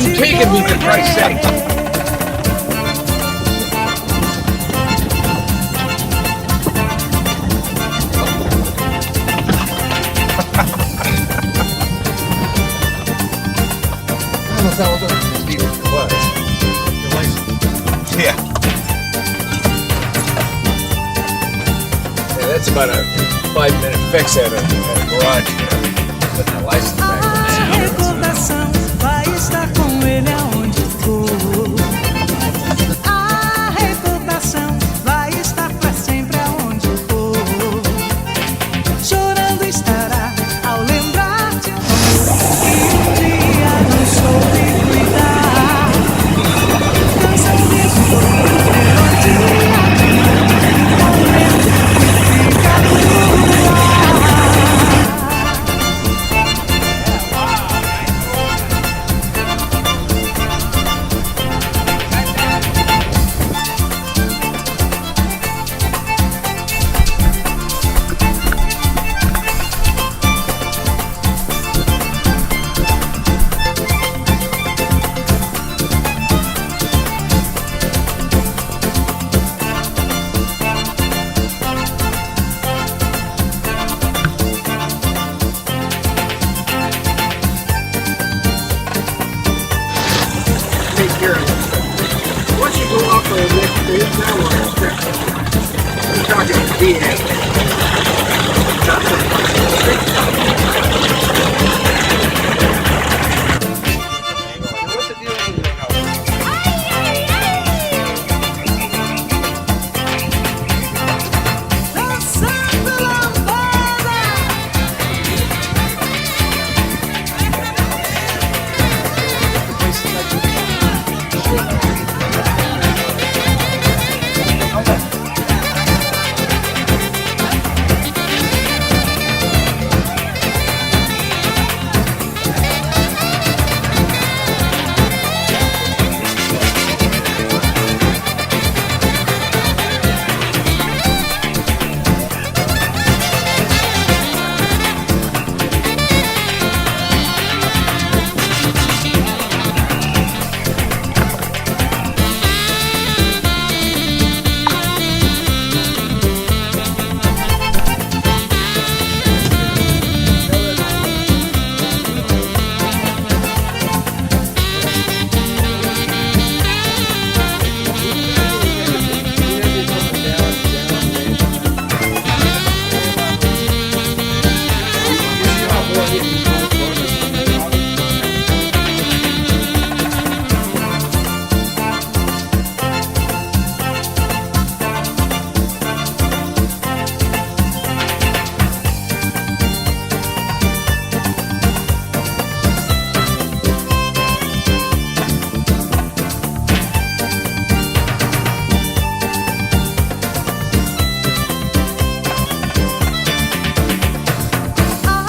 you taking me, for Christ's sake? Yeah. Yeah, that's about a 5-minute fix at a garage here. Putting the license back on. A recordação vai estar com ele aonde for. A recordação vai estar pra sempre aonde for. Chorando estará ao lembrar de um amor que um dia não soube cuidar. Canção de dor, melodia, momento que fica no ar. Take care of it. Once you go off of the next stage, now we're on step. I'm talking to DA. Not so what's the deal with your house? Dançando lambada.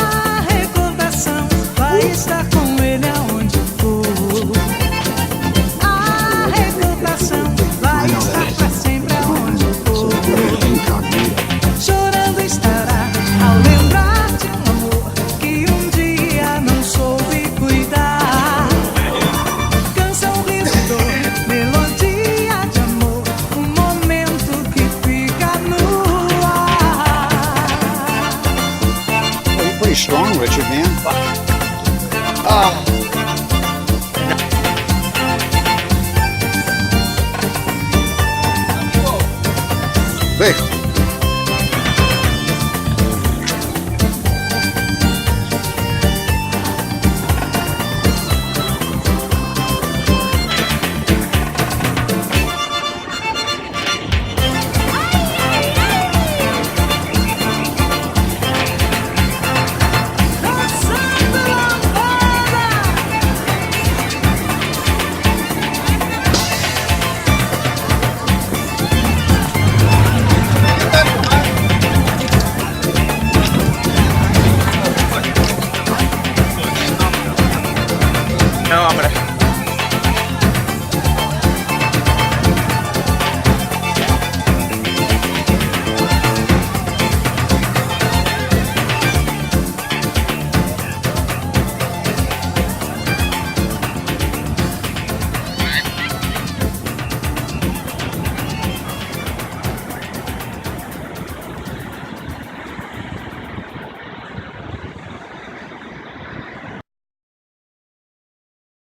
A recordação vai estar com ele aonde for. A recordação vai estar pra sempre aonde for. Chorando estará ao lembrar de um amor que um dia não soube cuidar. Canção, riso, dor, melodia de amor, um momento que fica no ar. You're pretty strong, Richard, man. Vic.